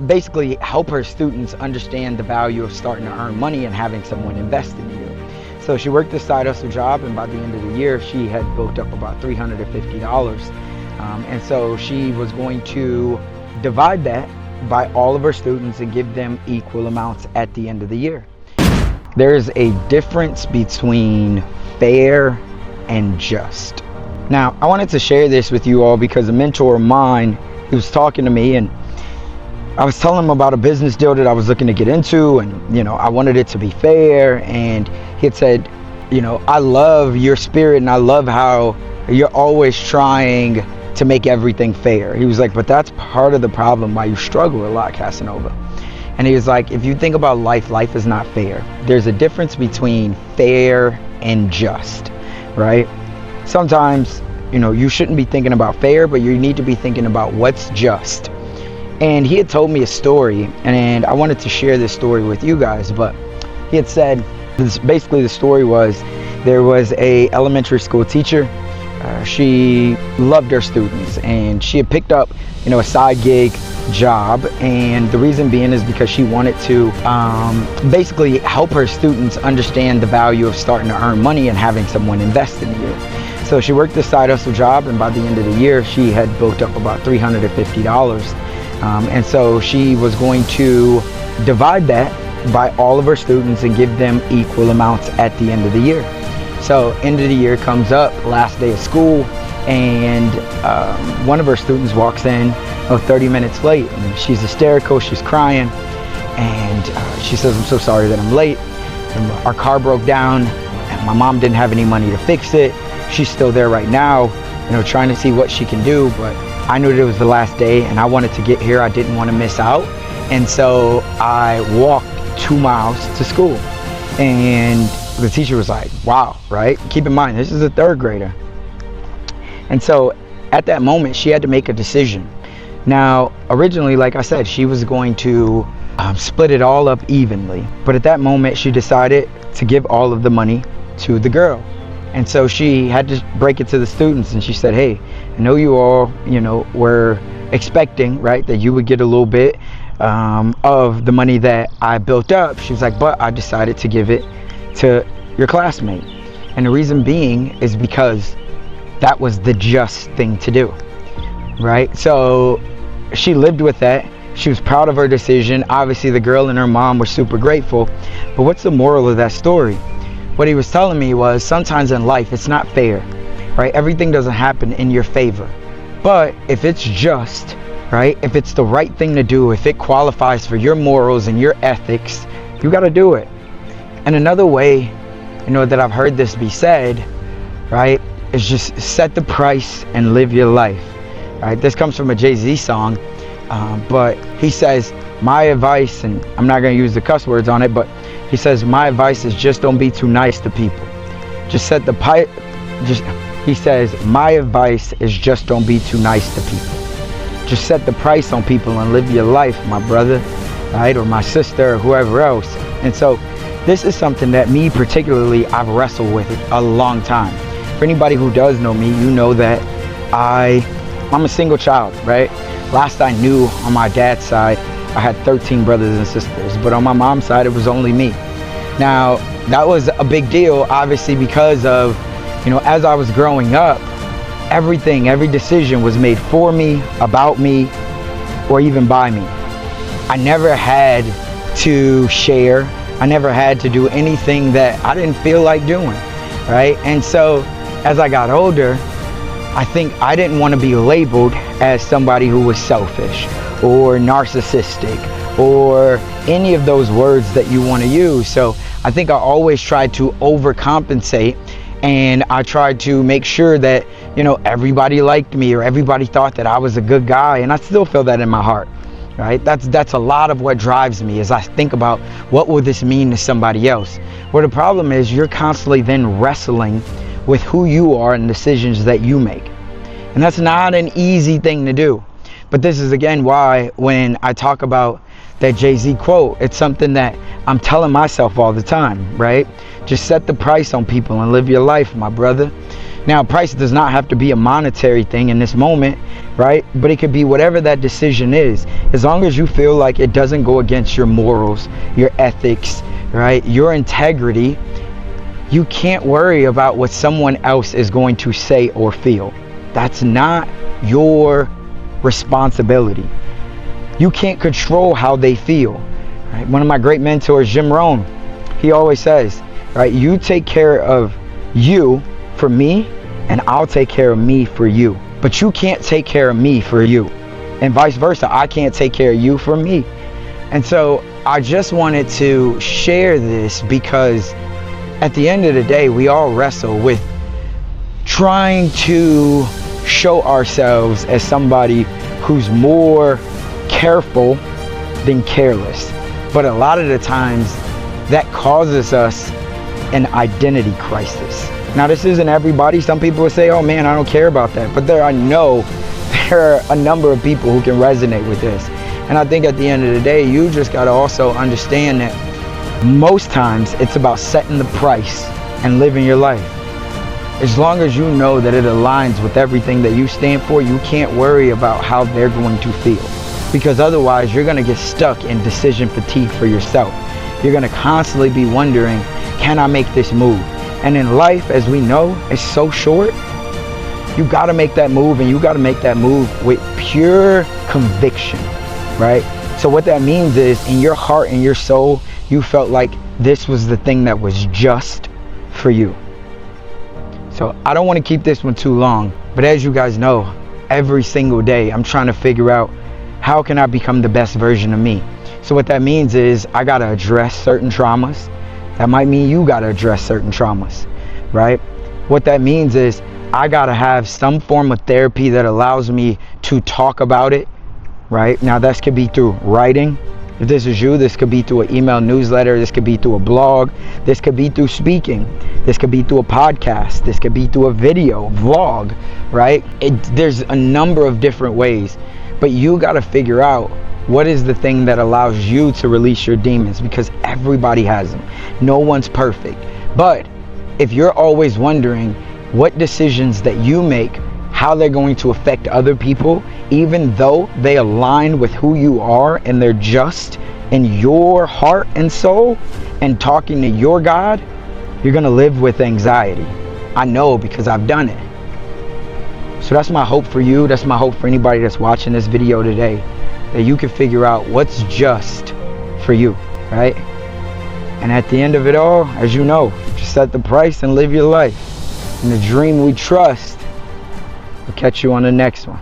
basically help her students understand the value of starting to earn money and having someone invest in you. So she worked this side hustle job, and by the end of the year, she had built up about $350. And so she was going to divide that by all of her students and give them equal amounts at the end of the year. There's a difference between fair and just. Now, I wanted to share this with you all because a mentor of mine, he was talking to me, and I was telling him about a business deal that I was looking to get into, and I wanted it to be fair. And he had said, I love your spirit and I love how you're always trying to make everything fair. He was like, but that's part of the problem why you struggle a lot, Casanova. And he was like, if you think about life is not fair. There's a difference between fair and just, right? Sometimes, you shouldn't be thinking about fair, but you need to be thinking about what's just. And he had told me a story, and I wanted to share this story with you guys. But he had said, basically the story was, there was a elementary school teacher. She loved her students, and she had picked up, a side gig job. And the reason being is because she wanted to basically help her students understand the value of starting to earn money and having someone invest in you. So she worked this side hustle job, and by the end of the year, she had built up about $350. And so she was going to divide that by all of her students and give them equal amounts at the end of the year. So end of the year comes up, last day of school, and one of her students walks in 30 minutes late, and she's hysterical, she's crying, and she says, I'm so sorry that I'm late. And our car broke down, and my mom didn't have any money to fix it. She's still there right now, trying to see what she can do, but I knew that it was the last day and I wanted to get here. I didn't want to miss out. And so I walked 2 miles to school. And the teacher was like, wow, right? Keep in mind, this is a third grader. And so at that moment, she had to make a decision. Now, originally, like I said, she was going to split it all up evenly. But at that moment, she decided to give all of the money to the girl. And so she had to break it to the students, and she said, hey, I know you all, were expecting, right, that you would get a little bit of the money that I built up. She was like, but I decided to give it to your classmate. And the reason being is because that was the just thing to do, right? So she lived with that. She was proud of her decision. Obviously, the girl and her mom were super grateful. But what's the moral of that story? What he was telling me was, sometimes in life, it's not fair, right? Everything doesn't happen in your favor. But if it's just, right? If it's the right thing to do, if it qualifies for your morals and your ethics, you got to do it. And another way, that I've heard this be said, right, is just set the price and live your life, right? This comes from a Jay-Z song, but he says, my advice, and I'm not going to use the cuss words on it, but he says, my advice is just don't be too nice to people. Just set the price. He says, my advice is just don't be too nice to people. Just set the price on people and live your life, my brother, right? Or my sister, or whoever else. And so this is something that me particularly, I've wrestled with a long time. For anybody who does know me, you know that I'm a single child, right? Last I knew, on my dad's side, I had 13 brothers and sisters, but on my mom's side, it was only me. Now, that was a big deal, obviously, because of, as I was growing up, every decision was made for me, about me, or even by me. I never had to share. I never had to do anything that I didn't feel like doing, right? And so, as I got older, I think I didn't want to be labeled as somebody who was selfish or narcissistic or any of those words that you want to use. So I think I always tried to overcompensate, and I tried to make sure that, everybody liked me or everybody thought that I was a good guy. And I still feel that in my heart, right? That's a lot of what drives me, as I think about what will this mean to somebody else. Where the problem is, you're constantly then wrestling with who you are and decisions that you make. And that's not an easy thing to do. But this is again why when I talk about that Jay-Z quote, it's something that I'm telling myself all the time, right? Just set the price on people and live your life, my brother. Now, price does not have to be a monetary thing in this moment, right? But it could be whatever that decision is. As long as you feel like it doesn't go against your morals, your ethics, right? Your integrity, you can't worry about what someone else is going to say or feel. That's not your responsibility. You can't control how they feel, right? One of my great mentors, Jim Rohn, he always says, right, you take care of you for me, and I'll take care of me for you. But you can't take care of me for you, and vice versa. I can't take care of you for me. And so I just wanted to share this because at the end of the day, we all wrestle with trying to show ourselves as somebody who's more careful than careless. But a lot of the times that causes us an identity crisis. Now, this isn't everybody. Some people will say, oh man, I don't care about that. But I know there are a number of people who can resonate with this. And I think at the end of the day, you just got to also understand that most times it's about setting the price and living your life. As long as you know that it aligns with everything that you stand for, you can't worry about how they're going to feel. Because otherwise, you're going to get stuck in decision fatigue for yourself. You're going to constantly be wondering, can I make this move? And in life, as we know, it's so short. You got to make that move, and you got to make that move with pure conviction, right? So what that means is in your heart and your soul, you felt like this was the thing that was just for you. So I don't want to keep this one too long, but as you guys know, every single day I'm trying to figure out how can I become the best version of me. So what that means is I got to address certain traumas. That might mean you got to address certain traumas, right? What that means is I got to have some form of therapy that allows me to talk about it, right? Now, this could be through writing. If this is you, this could be through an email newsletter. This could be through a blog. This could be through speaking. This could be through a podcast. This could be through a video, vlog, right? There's a number of different ways, but you got to figure out what is the thing that allows you to release your demons, because everybody has them. No one's perfect. But if you're always wondering what decisions that you make, how they're going to affect other people, even though they align with who you are and they're just in your heart and soul and talking to your God, you're going to live with anxiety. I know, because I've done it. So that's my hope for you. That's my hope for anybody that's watching this video today, that you can figure out what's just for you, right? And at the end of it all, as you know, just set the price and live your life. And the dream we trust. We'll catch you on the next one.